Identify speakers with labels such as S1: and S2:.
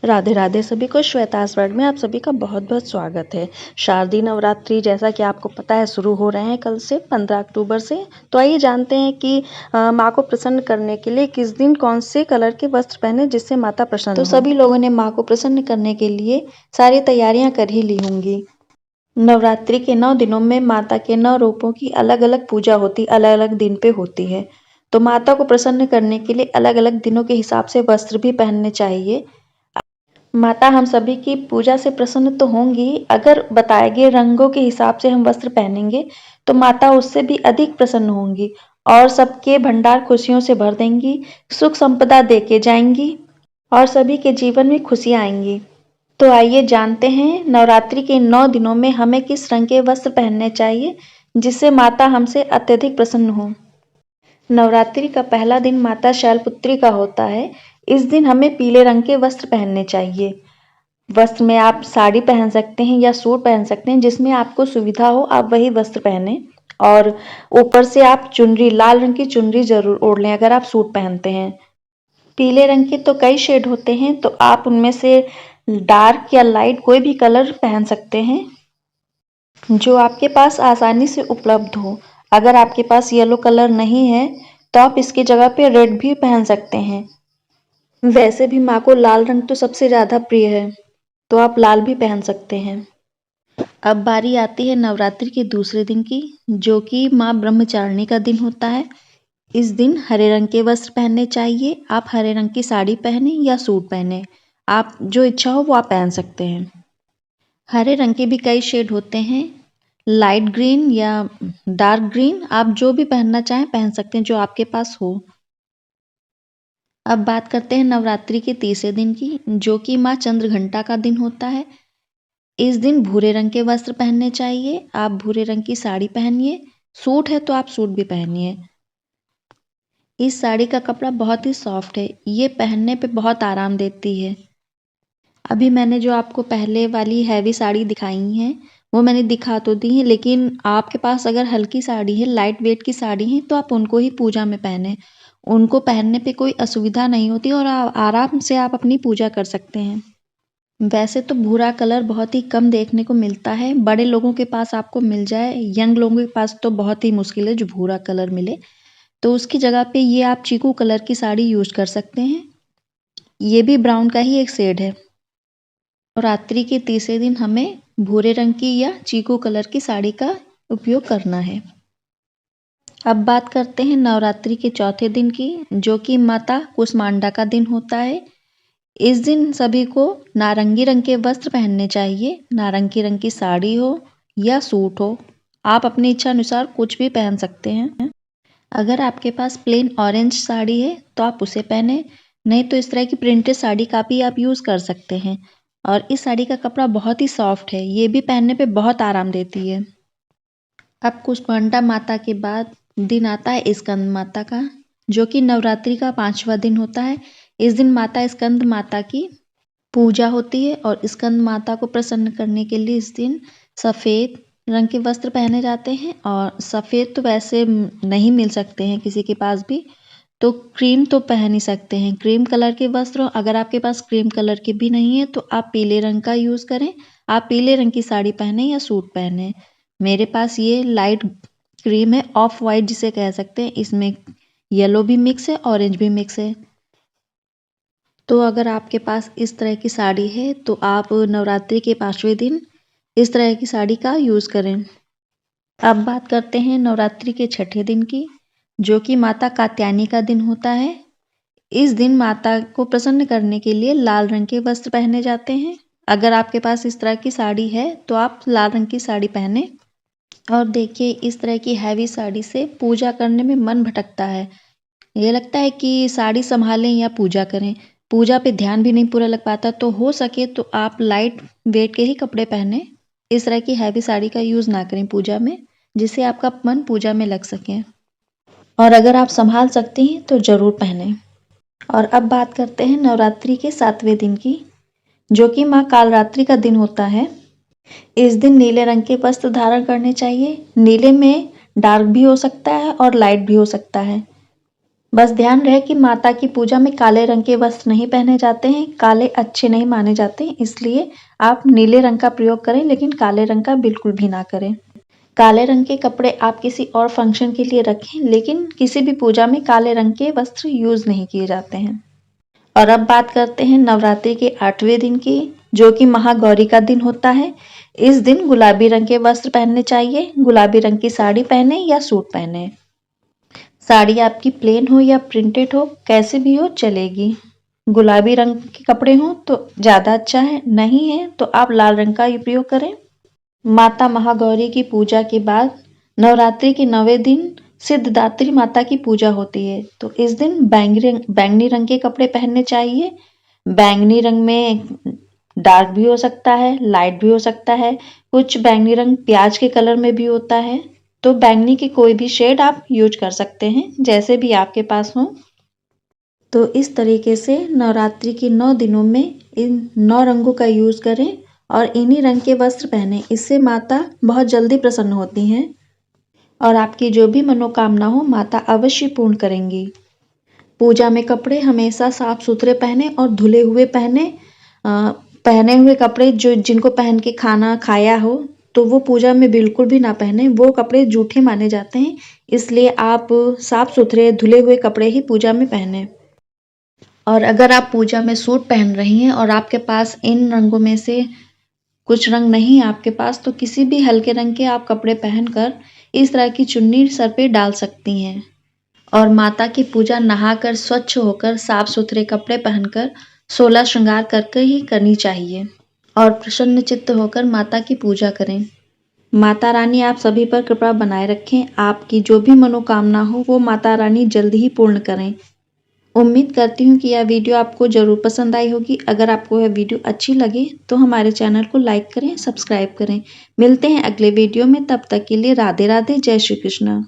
S1: राधे राधे सभी को। श्वेता's वर्ल्ड में आप सभी का बहुत बहुत स्वागत है। शारदीय नवरात्रि जैसा कि आपको पता है शुरू हो रहे हैं कल से 15 अक्टूबर से। तो आइए जानते हैं कि माँ को प्रसन्न करने के लिए किस दिन कौन से कलर के वस्त्र पहने जिससे माता प्रसन्न हो। तो सभी लोगों ने माँ को प्रसन्न करने के लिए सारी तैयारियां कर ही ली होंगी। नवरात्रि के 9 दिनों में माता के 9 रूपों की अलग अलग पूजा होती, अलग अलग दिन पे होती है। तो माता को प्रसन्न करने के लिए अलग अलग दिनों के हिसाब से वस्त्र भी पहनने चाहिए। माता हम सभी की पूजा से प्रसन्न तो होंगी, अगर बताए गए रंगों के हिसाब से हम वस्त्र पहनेंगे तो माता उससे भी अधिक प्रसन्न होंगी और सबके भंडार खुशियों से भर देंगी, सुख संपदा देके जाएंगी और सभी के जीवन में खुशियां आएंगी। तो आइए जानते हैं नवरात्रि के 9 दिनों में हमें किस रंग के वस्त्र पहनने चाहिए जिससे माता हमसे अत्यधिक प्रसन्न हो। नवरात्रि का पहला दिन माता शैलपुत्री का होता है। इस दिन हमें पीले रंग के वस्त्र पहनने चाहिए। वस्त्र में आप साड़ी पहन सकते हैं या सूट पहन सकते हैं, जिसमें आपको सुविधा हो आप वही वस्त्र पहने। और ऊपर से आप चुनरी, लाल रंग की चुनरी जरूर ओढ़ लें अगर आप सूट पहनते हैं। पीले रंग के तो कई शेड होते हैं, तो आप उनमें से डार्क या लाइट कोई भी कलर पहन सकते हैं जो आपके पास आसानी से उपलब्ध हो। अगर आपके पास येलो कलर नहीं है तो आप इसकी जगह पे रेड भी पहन सकते हैं। वैसे भी माँ को लाल रंग तो सबसे ज़्यादा प्रिय है, तो आप लाल भी पहन सकते हैं। अब बारी आती है नवरात्रि के दूसरे दिन की, जो कि माँ ब्रह्मचारिणी का दिन होता है। इस दिन हरे रंग के वस्त्र पहनने चाहिए। आप हरे रंग की साड़ी पहने या सूट पहने, आप जो इच्छा हो वो आप पहन सकते हैं। हरे रंग के भी कई शेड होते हैं, लाइट ग्रीन या डार्क ग्रीन, आप जो भी पहनना चाहें पहन सकते हैं जो आपके पास हो। अब बात करते हैं नवरात्रि के तीसरे दिन की, जो कि माँ चंद्रघंटा का दिन होता है। इस दिन भूरे रंग के वस्त्र पहनने चाहिए। आप भूरे रंग की साड़ी पहनिए, सूट है तो आप सूट भी पहनिए। इस साड़ी का कपड़ा बहुत ही सॉफ्ट है, ये पहनने पे बहुत आराम देती है। अभी मैंने जो आपको पहले वाली हैवी साड़ी दिखाई हैं वो मैंने दिखा तो दी है, लेकिन आपके पास अगर हल्की साड़ी है, लाइट वेट की साड़ी है, तो आप उनको ही पूजा में पहने। उनको पहनने पे कोई असुविधा नहीं होती और आराम से आप अपनी पूजा कर सकते हैं। वैसे तो भूरा कलर बहुत ही कम देखने को मिलता है, बड़े लोगों के पास आपको मिल जाए, यंग लोगों के पास तो बहुत ही मुश्किल है जो भूरा कलर मिले। तो उसकी जगह पे ये आप चीकू कलर की साड़ी यूज कर सकते हैं, ये भी ब्राउन का ही एक शेड है। नवरात्रि के तीसरे दिन हमें भूरे रंग की या चीकू कलर की साड़ी का उपयोग करना है। अब बात करते हैं नवरात्रि के चौथे दिन की, जो कि माता कुष्मांडा का दिन होता है। इस दिन सभी को नारंगी रंग के वस्त्र पहनने चाहिए। नारंगी रंग की साड़ी हो या सूट हो, आप अपनी इच्छा अनुसार कुछ भी पहन सकते हैं। अगर आपके पास प्लेन ऑरेंज साड़ी है तो आप उसे पहने, नहीं तो इस तरह की प्रिंटेड साड़ी का भी आप यूज़ कर सकते हैं। और इस साड़ी का कपड़ा बहुत ही सॉफ्ट है, ये भी पहनने पे बहुत आराम देती है। अब कुष्मांडा माता के बाद दिन आता है स्कंद माता का, जो कि नवरात्रि का 5वां दिन होता है। इस दिन माता स्कंद माता की पूजा होती है और स्कंद माता को प्रसन्न करने के लिए इस दिन सफ़ेद रंग के वस्त्र पहने जाते हैं। और सफ़ेद तो वैसे नहीं मिल सकते हैं किसी के पास भी, तो क्रीम तो पहन ही सकते हैं। क्रीम कलर के वस्त्र, अगर आपके पास क्रीम कलर के भी नहीं है तो आप पीले रंग का यूज़ करें। आप पीले रंग की साड़ी पहने या सूट पहने। मेरे पास ये लाइट क्रीम है, ऑफ वाइट जिसे कह सकते हैं, इसमें येलो भी मिक्स है, ऑरेंज भी मिक्स है। तो अगर आपके पास इस तरह की साड़ी है तो आप नवरात्रि के 5वें दिन इस तरह की साड़ी का यूज़ करें। अब बात करते हैं नवरात्रि के छठे दिन की, जो कि माता कात्यायनी का दिन होता है। इस दिन माता को प्रसन्न करने के लिए लाल रंग के वस्त्र पहने जाते हैं। अगर आपके पास इस तरह की साड़ी है तो आप लाल रंग की साड़ी पहने। और देखिए, इस तरह की हैवी साड़ी से पूजा करने में मन भटकता है, ये लगता है कि साड़ी संभालें या पूजा करें, पूजा पे ध्यान भी नहीं पूरा लग पाता। तो हो सके तो आप लाइट वेट के ही कपड़े पहने, इस तरह की हैवी साड़ी का यूज़ ना करें पूजा में, जिससे आपका मन पूजा में लग सके। और अगर आप संभाल सकते हैं तो ज़रूर पहने। और अब बात करते हैं नवरात्रि के 7वें दिन की, जो कि माँ कालरात्रि का दिन होता है। इस दिन नीले रंग के वस्त्र धारण करने चाहिए। नीले में डार्क भी हो सकता है और लाइट भी हो सकता है। बस ध्यान रहे कि माता की पूजा में काले रंग के वस्त्र नहीं पहने जाते हैं, काले अच्छे नहीं माने जाते, इसलिए आप नीले रंग का प्रयोग करें, लेकिन काले रंग का बिल्कुल भी ना करें। काले रंग के कपड़े आप किसी और फंक्शन के लिए रखें, लेकिन किसी भी पूजा में काले रंग के वस्त्र यूज नहीं किए जाते हैं। और अब बात करते हैं नवरात्रि के 8वें दिन की, जो कि महागौरी का दिन होता है। इस दिन गुलाबी रंग के वस्त्र पहनने चाहिए। गुलाबी रंग की साड़ी पहने या सूट पहने। साड़ी आपकी प्लेन हो या प्रिंटेड हो, कैसे भी हो चलेगी। गुलाबी रंग के कपड़े हो तो ज़्यादा अच्छा है, नहीं है तो आप लाल रंग का उपयोग करें। माता महागौरी की पूजा के बाद नवरात्रि के 9वें दिन सिद्धिदात्री माता की पूजा होती है, तो इस दिन बैंगनी रंग के कपड़े पहनने चाहिए। बैंगनी रंग में डार्क भी हो सकता है, लाइट भी हो सकता है, कुछ बैंगनी रंग प्याज के कलर में भी होता है, तो बैंगनी की कोई भी शेड आप यूज कर सकते हैं, जैसे भी आपके पास हो। तो इस तरीके से नवरात्रि के 9 दिनों में इन 9 रंगों का यूज करें और इन्हीं रंग के वस्त्र पहने। इससे माता बहुत जल्दी प्रसन्न होती हैं और आपकी जो भी मनोकामना हो माता अवश्य पूर्ण करेंगी। पूजा में कपड़े हमेशा साफ सुथरे पहने और धुले हुए पहने। पहने हुए कपड़े जिनको पहन के खाना खाया हो तो वो पूजा में बिल्कुल भी ना पहने, वो कपड़े जूठे माने जाते हैं। इसलिए आप साफ सुथरे धुले हुए कपड़े ही पूजा में पहने। और अगर आप पूजा में सूट पहन रही हैं और आपके पास इन रंगों में से कुछ रंग नहीं है आपके पास, तो किसी भी हल्के रंग के आप कपड़े पहनकर इस तरह की चुन्नी सर पे डाल सकती हैं। और माता की पूजा नहाकर स्वच्छ होकर साफ सुथरे कपड़े पहनकर 16 श्रृंगार करके ही करनी चाहिए और प्रसन्न चित्त होकर माता की पूजा करें। माता रानी आप सभी पर कृपा बनाए रखें। आपकी जो भी मनोकामना हो वो माता रानी जल्दी ही पूर्ण करें। उम्मीद करती हूँ कि यह वीडियो आपको ज़रूर पसंद आई होगी। अगर आपको यह वीडियो अच्छी लगे तो हमारे चैनल को लाइक करें, सब्सक्राइब करें। मिलते हैं अगले वीडियो में, तब तक के लिए राधे राधे, जय श्री कृष्ण।